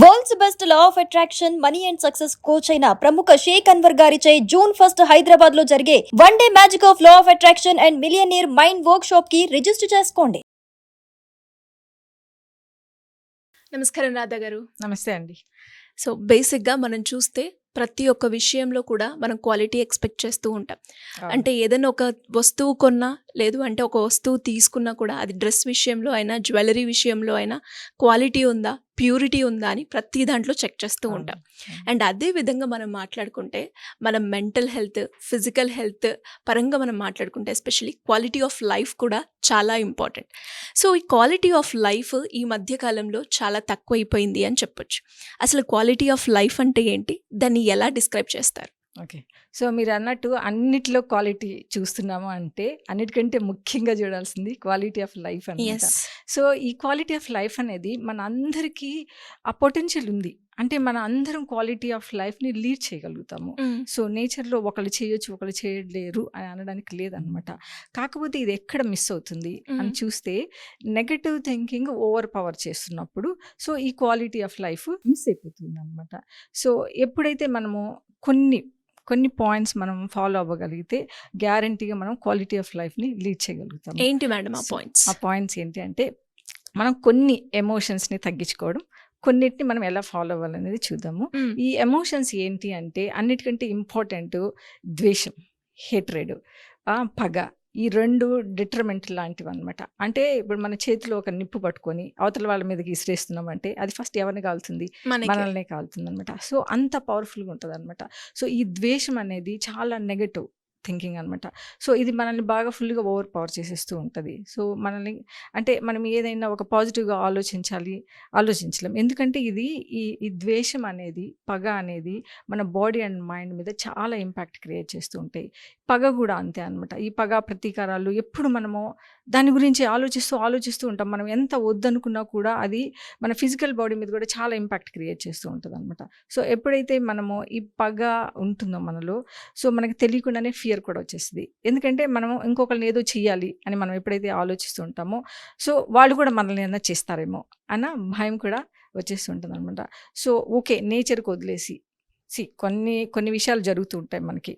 World's best law of attraction money and success coach అయిన ప్రముఖ షేక్ అన్వర్ గారిచే జూన్ 1 హైదరాబాద్ లో జరిగే one day magic of law of attraction and millionaire mind work shop కి register చేసుకోండి. నమస్కారం రాధా గారు. నమస్తే అండి. సో బేసిక్గా మనం చూస్తే ప్రతి ఒక్క విషయంలో కూడా మనం క్వాలిటీ ఎక్స్పెక్ట్ చేస్తూ ఉంటాం. అంటే ఏదైనా ఒక వస్తువు కొన్నా లేదు అంటే ఒక వస్తువు తీసుకున్నా కూడా అది డ్రెస్ విషయంలో అయినా జ్యువెలరీ విషయంలో అయినా క్వాలిటీ ఉందా ప్యూరిటీ ఉందా అని ప్రతి దాంట్లో చెక్ చేస్తూ ఉంటాం. అండ్ అదే విధంగా మనం మాట్లాడుకుంటే మనం మెంటల్ హెల్త్ ఫిజికల్ హెల్త్ పరంగా మనం మాట్లాడుకుంటే ఎస్పెషల్లీ క్వాలిటీ ఆఫ్ లైఫ్ కూడా చాలా ఇంపార్టెంట్. సో ఈ క్వాలిటీ ఆఫ్ లైఫ్ ఈ మధ్యకాలంలో చాలా తక్కువైపోయింది అని చెప్పొచ్చు. అసలు క్వాలిటీ ఆఫ్ లైఫ్ అంటే ఏంటి, దాన్ని ఎలా డిస్క్రైబ్ చేస్తారు? ఓకే, సో మీరు అన్నట్టు అన్నిట్లో క్వాలిటీ చూస్తున్నాము అంటే అన్నిటికంటే ముఖ్యంగా చూడాల్సింది క్వాలిటీ ఆఫ్ లైఫ్ అనమాట. సో ఈ క్వాలిటీ ఆఫ్ లైఫ్ అనేది మన అందరికీ ఆ పొటెన్షియల్ ఉంది. అంటే మన అందరం క్వాలిటీ ఆఫ్ లైఫ్ని లీడ్ చేయగలుగుతాము. సో నేచర్లో ఒకళ్ళు చేయొచ్చు ఒకళ్ళు చేయలేరు అని అనడానికి లేదనమాట. కాకపోతే ఇది ఎక్కడ మిస్ అవుతుంది అని చూస్తే నెగటివ్ థింకింగ్ ఓవర్ పవర్ చేస్తున్నప్పుడు సో ఈ క్వాలిటీ ఆఫ్ లైఫ్ మిస్ అయిపోతుంది అనమాట. సో ఎప్పుడైతే మనము కొన్ని పాయింట్స్ మనం ఫాలో అవ్వగలిగితే గ్యారంటీగా మనం క్వాలిటీ ఆఫ్ లైఫ్ని లీడ్ చేయగలుగుతాం. ఏంటి మేడం ఆ పాయింట్స్? ఆ పాయింట్స్ ఏంటి అంటే మనం కొన్ని ఎమోషన్స్ని తగ్గించుకోవడం, కొన్నిటిని మనం ఎలా ఫాలో అవ్వాలనేది చూద్దాము. ఈ ఎమోషన్స్ ఏంటి అంటే అన్నిటికంటే ఇంపార్టెంట్ ద్వేషం, హేట్రెడ్, పగ. ఈ రెండు డిటర్మెంట్ లాంటివి అనమాట. అంటే ఇప్పుడు మన చేతిలో ఒక నిప్పు పట్టుకొని అవతల వాళ్ళ మీదకి ఇసిరేస్తున్నాం అంటే అది ఫస్ట్ ఎవరిని కాలుతుంది? మనల్నే కాలుతుంది అనమాట. సో అంత పవర్ఫుల్గా ఉంటుంది అనమాట. సో ఈ ద్వేషం అనేది చాలా నెగటివ్ థింకింగ్ అనమాట. సో ఇది మనల్ని బాగా ఫుల్గా ఓవర్ పవర్ చేసేస్తూ ఉంటుంది. సో మనల్ని అంటే మనం ఏదైనా ఒక పాజిటివ్గా ఆలోచించలేం. ఎందుకంటే ఇది ఈ ద్వేషం అనేది పగ అనేది మన బాడీ అండ్ మైండ్ మీద చాలా ఇంపాక్ట్ క్రియేట్ చేస్తూ ఉంటాయి. పగ కూడా అంతే అనమాట. ఈ పగ ప్రతీకారాలు ఎప్పుడు మనము దాని గురించి ఆలోచిస్తూ ఉంటాం. మనం ఎంత వద్దనుకున్నా కూడా అది మన ఫిజికల్ బాడీ మీద కూడా చాలా ఇంపాక్ట్ క్రియేట్ చేస్తూ ఉంటుంది అనమాట. సో ఎప్పుడైతే మనము ఈ పగ ఉంటుందో మనలో, సో మనకి తెలియకుండానే ఫియర్ కూడా వచ్చేస్తుంది. ఎందుకంటే మనము ఇంకొకరిని ఏదో చెయ్యాలి అని మనం ఎప్పుడైతే ఆలోచిస్తూ ఉంటామో సో వాళ్ళు కూడా మనల్ని ఏదైనా చేస్తారేమో అన్న భయం కూడా వచ్చేస్తూ ఉంటుంది అనమాట. సో ఓకే, నేచర్కి వదిలేసి కొన్ని విషయాలు జరుగుతూ ఉంటాయి మనకి.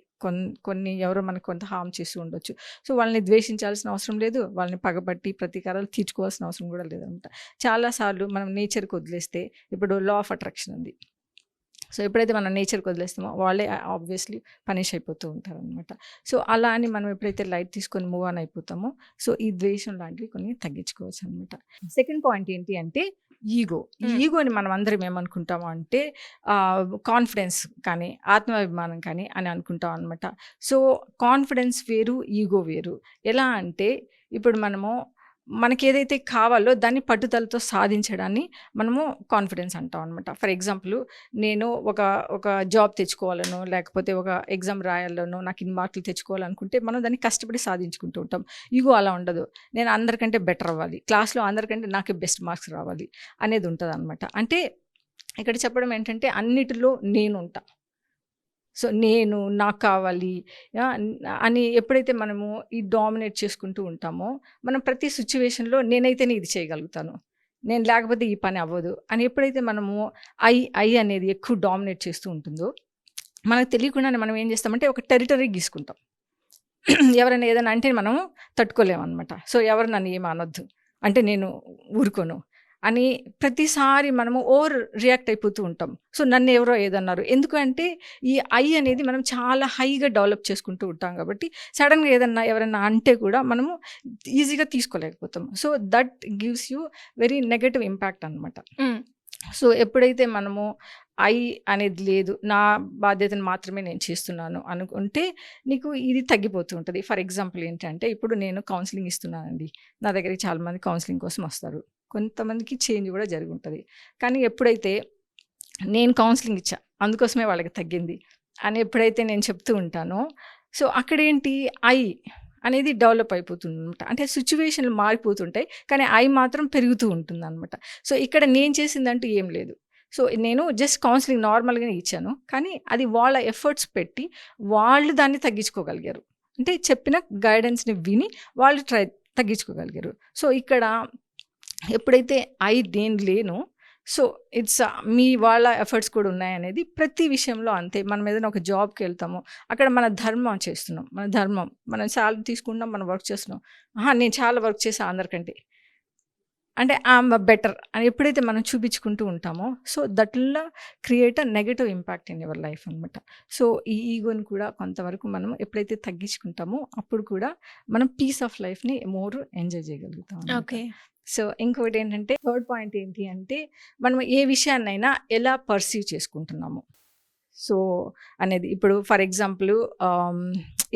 కొన్ని ఎవరో మనకు కొంత హామ్ చేస్తూ ఉండొచ్చు. సో వాళ్ళని ద్వేషించాల్సిన అవసరం లేదు, వాళ్ళని పగబట్టి ప్రతీకారాలు తీర్చుకోవాల్సిన అవసరం కూడా లేదనమాట. చాలాసార్లు మనం నేచర్కి వదిలేస్తే ఇప్పుడు లా ఆఫ్ అట్రాక్షన్ ఉంది. సో ఎప్పుడైతే మనం నేచర్కి వదిలేస్తామో వాళ్ళే ఆబ్వియస్లీ పనిష్ అయిపోతూ ఉంటారనమాట. సో అలా అని మనం ఎప్పుడైతే లైట్ తీసుకొని మూవ్ ఆన్ అయిపోతామో సో ఈ ద్వేషం లాంటివి కొన్ని తగ్గించుకోవచ్చు అనమాట. సెకండ్ పాయింట్ ఏంటి అంటే ఈగోని మనం అందరం ఏమనుకుంటాము అంటే కాన్ఫిడెన్స్ కానీ ఆత్మాభిమానం కానీ అని అనుకుంటాం అనమాట. సో కాన్ఫిడెన్స్ వేరు, ఈగో వేరు. ఎలా అంటే ఇప్పుడు మనకి ఏదైతే కావాలో దాన్ని పట్టుదలతో సాధించడాన్ని మనము కాన్ఫిడెన్స్ అంటాం అనమాట. ఫర్ ఎగ్జాంపుల్ నేను ఒక జాబ్ తెచ్చుకోవాలనో లేకపోతే ఒక ఎగ్జామ్ రాయాలనో నాకు ఇన్ని మార్కులు తెచ్చుకోవాలనుకుంటే మనం దాన్ని కష్టపడి సాధించుకుంటూ ఉంటాం. ఇగో అలా ఉండదు. నేను అందరికంటే బెటర్ అవ్వాలి, క్లాస్లో అందరికంటే నాకు బెస్ట్ మార్క్స్ రావాలి అనేది ఉంటుంది అనమాట. అంటే ఇక్కడ చెప్పడం ఏంటంటే అన్నిటిలో నేను ఉంటా. సో నాకు కావాలి అని ఎప్పుడైతే మనము ఈ డామినేట్ చేసుకుంటూ ఉంటామో మనం ప్రతి సిచ్యువేషన్లో నేనైతేనే ఇది చేయగలుగుతాను, నేను లేకపోతే ఈ పని అవ్వదు అని ఎప్పుడైతే మనము ఐ అనేది ఎక్కువ డామినేట్ చేస్తూ ఉంటుందో మనకు తెలియకుండానే మనం ఏం చేస్తామంటే ఒక టెరిటరీ గీసుకుంటాం. ఎవరైనా ఏదైనా అంటే మనము తట్టుకోలేమన్నమాట. సో ఎవరు నన్ను ఏమి అనొద్దు అంటే నేను ఊరుకోను అని ప్రతిసారి మనము ఓవర్ రియాక్ట్ అయిపోతూ ఉంటాం. సో నన్ను ఎవరో ఏదన్నారు ఎందుకంటే ఈ ఐ అనేది మనం చాలా హైగా డెవలప్ చేసుకుంటూ ఉంటాం కాబట్టి సడన్గా ఎవరైనా అంటే కూడా మనము ఈజీగా తీసుకోలేకపోతాం. So that gives you very negative impact అనమాట. సో ఎప్పుడైతే మనము ఐ అనేది లేదు, నా బాధ్యతను మాత్రమే నేను చేస్తున్నాను అనుకుంటే నీకు ఇది తగ్గిపోతూ ఉంటుంది. ఫర్ ఎగ్జాంపుల్ ఏంటంటే ఇప్పుడు నేను కౌన్సిలింగ్ ఇస్తున్నానండి, నా దగ్గరికి చాలామంది కౌన్సిలింగ్ కోసం వస్తారు, కొంతమందికి చేంజ్ కూడా జరిగి ఉంటుంది. కానీ ఎప్పుడైతే నేను కౌన్సిలింగ్ ఇచ్చా అందుకోసమే వాళ్ళకి తగ్గింది అని ఎప్పుడైతే నేను చెప్తూ ఉంటానో సో అక్కడేంటి ఐ అనేది డెవలప్ అయిపోతుంది అనమాట. అంటే సిచ్యువేషన్లు మారిపోతుంటాయి కానీ ఐ మాత్రం పెరుగుతూ ఉంటుంది అనమాట. సో ఇక్కడ నేను చేసిందంటూ ఏం లేదు. సో నేను జస్ట్ కౌన్సిలింగ్ నార్మల్గానే ఇచ్చాను కానీ అది వాళ్ళ ఎఫర్ట్స్ పెట్టి వాళ్ళు దాన్ని తగ్గించుకోగలిగారు. అంటే చెప్పిన గైడెన్స్ని విని వాళ్ళు తగ్గించుకోగలిగారు. సో ఇక్కడ ఎప్పుడైతే నేను లేను సో ఇట్స్ మీ వాళ్ళ ఎఫర్ట్స్ కూడా ఉన్నాయనేది ప్రతి విషయంలో అంతే. మనం ఏదైనా ఒక జాబ్కి వెళ్తాము, అక్కడ మన ధర్మం చేస్తున్నాం, మన ధర్మం, మనం శాలరీ తీసుకుంటున్నాం, మనం వర్క్ చేస్తున్నాం. నేను చాలా వర్క్ చేసా అందరికంటే, అంటే ఐఎమ్ బెటర్ అని ఎప్పుడైతే మనం చూపించుకుంటూ ఉంటామో, so that will create a negative impact in your life అనమాట. సో ఈ ఈగోని కూడా కొంతవరకు మనం ఎప్పుడైతే తగ్గించుకుంటామో అప్పుడు కూడా మనం పీస్ ఆఫ్ లైఫ్ని మోర్ ఎంజాయ్ చేయగలుగుతాం అన్నమాట. ఓకే. సో ఇంకొకటి ఏంటంటే, థర్డ్ పాయింట్ ఏంటి అంటే, మనం ఏ విషయాన్నైనా ఎలా పర్సీవ్ చేసుకుంటున్నాము సో అనేది. ఇప్పుడు ఫర్ ఎగ్జాంపుల్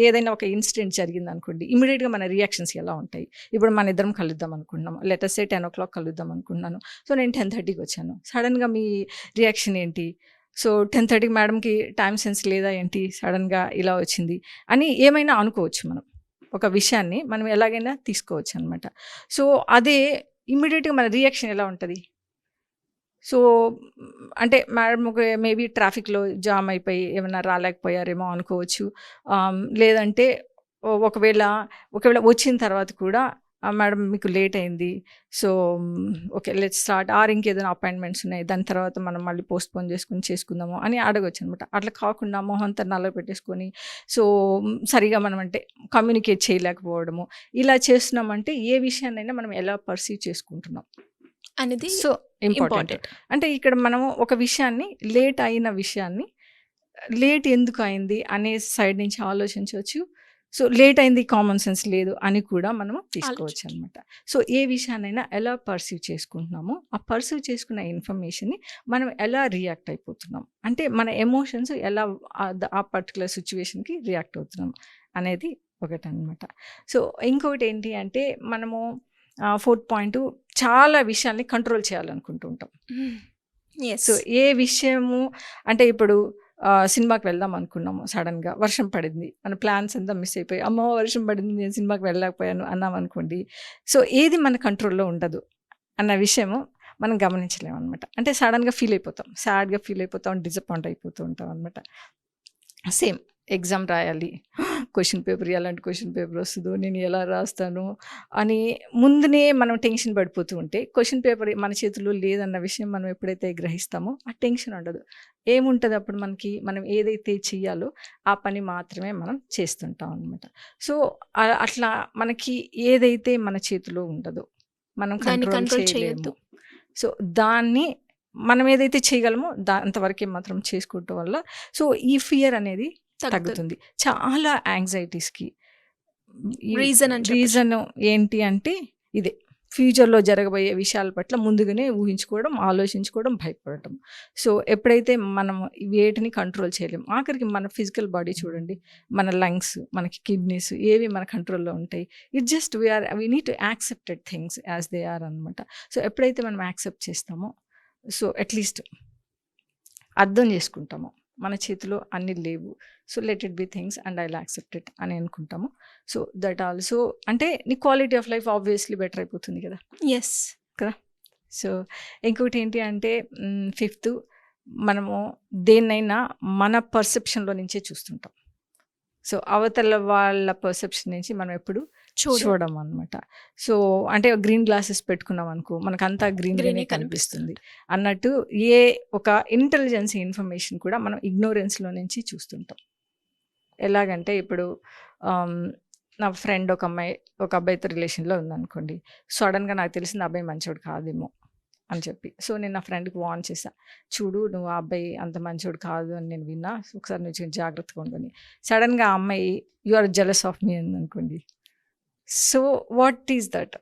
ఏదైనా ఒక ఇన్సిడెంట్ జరిగింది అనుకోండి, ఇమీడియట్గా మన రియాక్షన్స్ ఎలా ఉంటాయి. ఇప్పుడు మన ఇద్దరం కలుద్దాం అనుకుంటున్నాము, లెటర్స్ 10 o'clock కలుద్దాం అనుకుంటున్నాను. సో నేను 10:30కి వచ్చాను, సడన్గా మీ రియాక్షన్ ఏంటి? సో 10:30కి మేడంకి టైం సెన్స్ లేదా ఏంటి, సడన్గా ఇలా వచ్చింది అని ఏమైనా అనుకోవచ్చు. మనం ఒక విషయాన్ని మనం ఎలాగైనా తీసుకోవచ్చు అనమాట. సో అదే ఇమ్మీడియట్గా మన రియాక్షన్ ఎలా ఉంటుంది? సో అంటే మేడం ఒక మేబీ ట్రాఫిక్లో జామ్ అయిపోయి ఏమైనా రాలేకపోయారేమో అనుకోవచ్చు. లేదంటే ఒకవేళ వచ్చిన తర్వాత కూడా మేడం మీకు లేట్ అయింది, సో ఓకే లెట్స్ స్టార్ట్, ఇంకేదైనా అపాయింట్మెంట్స్ ఉన్నాయి, దాని తర్వాత మనం మళ్ళీ పోస్ట్పోన్ చేసుకుందాము అని అడగవచ్చు అనమాట. అట్లా కాకుండా మొహంతా నల్ల పెట్టేసుకొని సో సరిగా మనం అంటే కమ్యూనికేట్ చేయలేకపోవడము, ఇలా చేస్తున్నామంటే ఏ విషయాన్నైనా మనం ఎలా పర్సీవ్ చేసుకుంటున్నాం అనేది సో ఇంపార్టెంట్. అంటే ఇక్కడ మనము ఒక విషయాన్ని, లేట్ అయిన విషయాన్ని, లేట్ ఎందుకు అయింది అనే సైడ్ నుంచి ఆలోచించవచ్చు. సో లేట్ అయింది కామన్ సెన్స్ లేదు అని కూడా మనము తీసుకోవచ్చు అనమాట. సో ఏ విషయాన్నైనా ఎలా పర్సీవ్ చేసుకుంటున్నామో ఆ పర్సీవ్ చేసుకున్న ఇన్ఫర్మేషన్ని మనం ఎలా రియాక్ట్ అయిపోతున్నాం, అంటే మన ఎమోషన్స్ ఎలా ఆ పర్టికులర్ సిచ్యువేషన్కి రియాక్ట్ అవుతున్నాం అనేది ఒకటి అనమాట. సో ఇంకొకటి ఏంటి అంటే, మనము 4th పాయింట్, చాలా విషయాల్ని కంట్రోల్ చేయాలనుకుంటూ ఉంటాం. సో ఏ విషయము అంటే, ఇప్పుడు సినిమాకి వెళ్దాం అనుకున్నాము, సడన్గా వర్షం పడింది, మన ప్లాన్స్ అంతా మిస్ అయిపోయి అమ్మో వర్షం పడింది నేను సినిమాకి వెళ్ళలేకపోయాను అన్నాం అనుకోండి. సో ఏది మన కంట్రోల్లో ఉండదు అన్న విషయము మనం గమనించలేము అనమాట. అంటే సడన్గా ఫీల్ అయిపోతాం, సాడ్గా ఫీల్ అయిపోతాం, డిసప్పాయింట్ అయిపోతూ ఉంటాం అనమాట. సేమ్ ఎగ్జామ్ రాయాలి, క్వశ్చన్ పేపర్, ఎలాంటి క్వశ్చన్ పేపర్ వస్తుందో, నేను ఎలా రాస్తాను అని ముందునే మనం టెన్షన్ పడిపోతూ ఉంటే, క్వశ్చన్ పేపర్ మన చేతిలో లేదన్న విషయం మనం ఎప్పుడైతే గ్రహిస్తామో ఆ టెన్షన్ ఉండదు. ఏముంటుంది అప్పుడు మనకి, మనం ఏదైతే చెయ్యాలో ఆ పని మాత్రమే మనం చేస్తుంటాం అనమాట. సో అట్లా మనకి ఏదైతే మన చేతిలో ఉండదో మనం కంట్రోల్ చేయలేము. సో దాన్ని మనం ఏదైతే చేయగలమో అంతవరకే మాత్రం చేసుకోవటం వల్ల సో ఈ ఫియర్ అనేది తగ్గుతుంది. చాలా యాంగ్జైటీస్కి రీజన్ ఏంటి అంటే ఇదే, ఫ్యూచర్లో జరగబోయే విషయాల పట్ల ముందుగానే ఊహించుకోవడం, ఆలోచించుకోవడం, భయపడటం. సో ఎప్పుడైతే మనం వేటిని కంట్రోల్ చేయలేము, ఆఖరికి మన ఫిజికల్ బాడీ చూడండి, మన లంగ్స్, మనకి కిడ్నీస్ ఏవి మన కంట్రోల్లో ఉంటాయి. It just we need to accepted things as they are అనమాట. సో ఎప్పుడైతే మనం యాక్సెప్ట్ చేస్తామో, సో అట్లీస్ట్ అర్థం చేసుకుంటాము మన చేతిలో అన్నీ లేవు, so let it be things and I will accept it అని అనుకుంటాము. సో దట్ ఆల్సో అంటే నీ quality of life obviously better అయిపోతుంది కదా. కదా. సో ఇంకొకటి ఏంటి అంటే, 5th, మనము దేన్నైనా మన పర్సెప్షన్లో నుంచే చూస్తుంటాం. సో అవతల వాళ్ళ పర్సెప్షన్ నుంచి మనం ఎప్పుడు చూడడం అనమాట. సో అంటే గ్రీన్ గ్లాసెస్ పెట్టుకున్నాం అనుకో, మనకంతా గ్రీన్గానే కనిపిస్తుంది అన్నట్టు ఏ ఒక ఇంటెలిజెన్స్ ఇన్ఫర్మేషన్ కూడా మనం ఇగ్నోరెన్స్లో నుంచి చూస్తుంటాం. ఎలాగంటే ఇప్పుడు నా ఫ్రెండ్ ఒక అబ్బాయితో రిలేషన్లో ఉందనుకోండి, సడన్గా నాకు తెలిసింది అబ్బాయి మంచోడు కాదేమో అని చెప్పి, సో నేను నా ఫ్రెండ్కి వార్న్ చేశా, చూడు నువ్వు ఆ అబ్బాయి అంత మంచోడు కాదు అని నేను విన్నా, ఒకసారి నువ్వు జాగ్రత్తగా ఉండని. సడన్గా ఆ అమ్మాయి you are jealous of me అని అనుకోండి, సో వాట్ ఈస్ దట్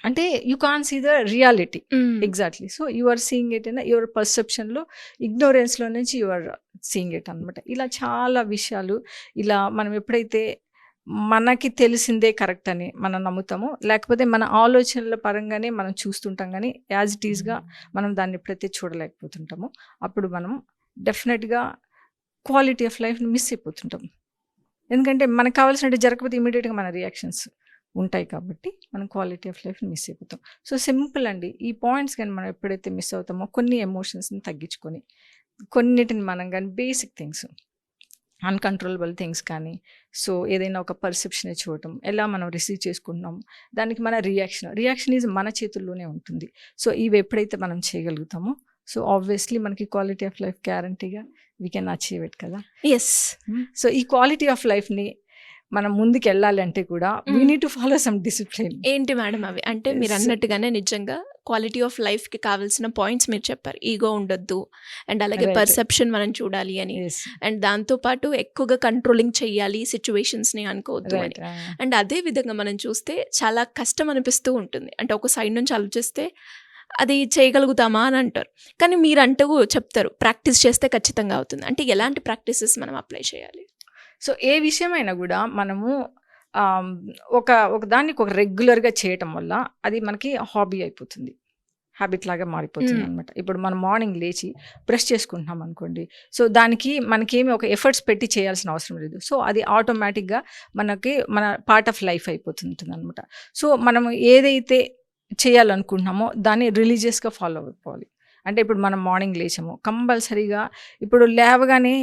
అంటే you can see the reality exactly. So you are seeing it in your పర్సెప్షన్లో, ఇగ్నోరెన్స్లో నుంచి యు ఆర్ సీయింగ్ ఇట్ అనమాట. ఇలా చాలా విషయాలు, ఇలా మనం ఎప్పుడైతే మనకి తెలిసిందే కరెక్ట్ అని మనం నమ్ముతామో, లేకపోతే మన ఆలోచనల పరంగానే మనం చూస్తుంటాం, కానీ యాజ్ ఇట్ ఈస్గా మనం దాన్ని ఎప్పుడైతే చూడలేకపోతుంటామో అప్పుడు మనం డెఫినెట్గా క్వాలిటీ ఆఫ్ లైఫ్ని మిస్ అయిపోతుంటాం. ఎందుకంటే మనకు కావాల్సినట్టు జరగకపోతే ఇమీడియట్గా మన రియాక్షన్స్ ఉంటాయి కాబట్టి మనం క్వాలిటీ ఆఫ్ లైఫ్ని మిస్ అయిపోతాం. సో సింపుల్ అండి, ఈ పాయింట్స్ కానీ మనం ఎప్పుడైతే మిస్ అవుతామో కొన్ని ఎమోషన్స్ని తగ్గించుకొని, కొన్నిటిని మనం కానీ బేసిక్ థింగ్స్ అన్కంట్రోలబుల్ థింగ్స్ కానీ, సో ఏదైనా ఒక పర్సెప్షన్ చూడటం, ఎలా మనం రిసీవ్ చేసుకుంటున్నాం, దానికి మన రియాక్షన్ ఈజ్ మన చేతుల్లోనే ఉంటుంది. సో ఇవి ఎప్పుడైతే మనం చేయగలుగుతామో, సో ఆబ్వియస్లీ మనకి క్వాలిటీ ఆఫ్ లైఫ్ గ్యారంటీగా వీ కెన్ అచీవ్ ఇట్ కదా. ఎస్. సో ఈ క్వాలిటీ ఆఫ్ లైఫ్ని మనం ముందుకు వెళ్ళాలి అంటే కూడా we need to follow some discipline. ఏంటి మేడం అవి? అంటే మీరు అన్నట్టుగానే నిజంగా క్వాలిటీ ఆఫ్ లైఫ్కి కావాల్సిన పాయింట్స్ మీరు చెప్పారు. ఈగో ఉండొద్దు, అండ్ అలాగే పర్సెప్షన్ మనం చూడాలి అని, అండ్ దాంతోపాటు ఎక్కువగా కంట్రోలింగ్ చెయ్యాలి సిచ్యువేషన్స్ని అనుకోవద్దు అని. అండ్ అదే విధంగా మనం చూస్తే చాలా కష్టం అనిపిస్తూ ఉంటుంది. అంటే ఒక సైడ్ నుంచి ఆలోచిస్తే అది చేయగలుగుతామా అని అంటారు, కానీ మీరు అంటూ చెప్తారు ప్రాక్టీస్ చేస్తే ఖచ్చితంగా అవుతుంది. అంటే ఎలాంటి ప్రాక్టీసెస్ మనం అప్లై చేయాలి? సో ఏ విషయమైనా కూడా మనము ఒక దానికి ఒక రెగ్యులర్గా చేయటం వల్ల అది మనకి హాబీ అయిపోతుంది, హ్యాబిట్ లాగా మారిపోతుంది అనమాట. ఇప్పుడు మనం మార్నింగ్ లేచి బ్రష్ చేసుకుంటున్నాం అనుకోండి, సో దానికి మనకేమి ఒక ఎఫర్ట్స్ పెట్టి చేయాల్సిన అవసరం లేదు. సో అది ఆటోమేటిక్గా మన పార్ట్ ఆఫ్ లైఫ్ అయిపోతుంటుంది అనమాట. సో మనం ఏదైతే చేయాలనుకుంటున్నామో దాన్ని రిలీజియస్గా ఫాలో అయిపోవాలి. అంటే ఇప్పుడు మనం మార్నింగ్ లేచాము, కంపల్సరీగా ఇప్పుడు లేవగానే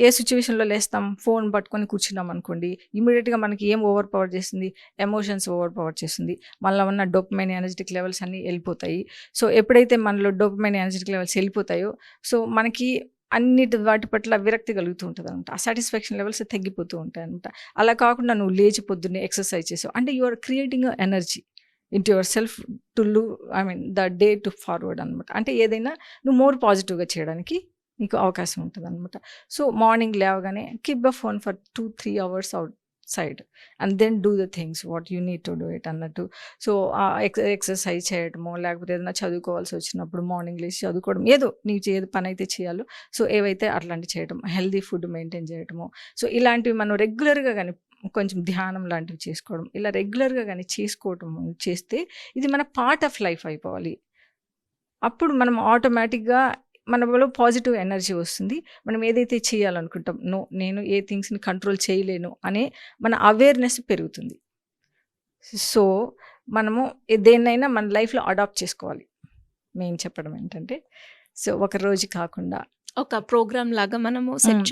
ఏ సిచ్యువేషన్లో లేస్తాం, ఫోన్ పట్టుకొని కూర్చున్నాం అనుకోండి, ఇమీడియట్గా మనకి ఏం ఓవర్ పవర్ చేస్తుంది, ఎమోషన్స్ ఓవర్ పవర్ చేస్తుంది, మనలో ఉన్న డోపమైన్ ఎనర్జెటిక్ లెవెల్స్ అన్నీ వెళ్ళిపోతాయి. సో ఎప్పుడైతే మనలో డోపమైన్ ఎనర్జెటిక్ లెవెల్స్ వెళ్ళిపోతాయో, సో మనకి వాటి పట్ల విరక్తి కలుగుతూ ఉంటుంది అనమాట. ఆ సాటిస్ఫాక్షన్ లెవెల్స్ తగ్గిపోతూ ఉంటాయి అనమాట. అలా కాకుండా నువ్వు లేచి పొద్దున్నే ఎక్సర్సైజ్ చేసావు అంటే you are creating energy into yourself to the day to forward అనమాట. అంటే ఏదైనా నువ్వు మోర్ పాజిటివ్గా చేయడానికి నీకు అవకాశం ఉంటుంది అనమాట. సో మార్నింగ్ లేవగానే keep the phone for 2-3 hours outside and then do the things what you need to do it అన్నట్టు. సో ఎక్సర్సైజ్ చేయడమో, లేకపోతే ఏదైనా చదువుకోవాల్సి వచ్చినప్పుడు మార్నింగ్ లేచి చదువుకోవడం, ఏదో నీకు ఏది పని అయితే చేయాలో సో ఏవైతే అట్లాంటివి చేయడం, హెల్దీ ఫుడ్ మెయింటైన్ చేయడము. సో ఇలాంటివి మనం రెగ్యులర్గా కానీ కొంచెం ధ్యానం లాంటివి చేసుకోవడం, ఇలా రెగ్యులర్గా కానీ చేస్తే ఇది మన పార్ట్ ఆఫ్ లైఫ్ అయిపోవాలి. అప్పుడు మనం ఆటోమేటిక్గా మనలో పాజిటివ్ ఎనర్జీ వస్తుంది. మనం ఏదైతే చేయాలనుకుంటాం, నేను ఏ థింగ్స్ని కంట్రోల్ చేయలేను అనే మన అవేర్నెస్ పెరుగుతుంది. సో మనము దేన్నైనా మన లైఫ్లో అడాప్ట్ చేసుకోవాలి. మేము చెప్పడం ఏంటంటే, సో ఒక రోజు కాకుండా ఒక ప్రోగ్రామ్ లాగా మనము సెట్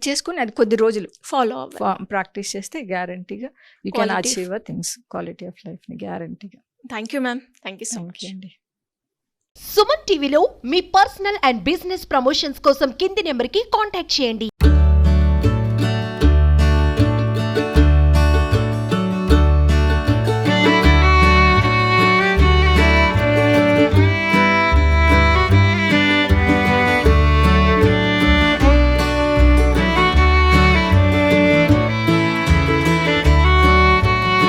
చేసుకుని అది కొద్ది రోజులు ఫాలో ప్రాక్టీస్ చేస్తే గ్యారంటీగా you can achieve things, quality of లైఫ్ని గ్యారంటీగా. Thank you ma'am, thank you so much అండి. సుమన్ టీవీలో మీ పర్సనల్ అండ్ బిజినెస్ ప్రమోషన్స్ కోసం కింది నెంబర్కి కాంటాక్ట్ చేయండి.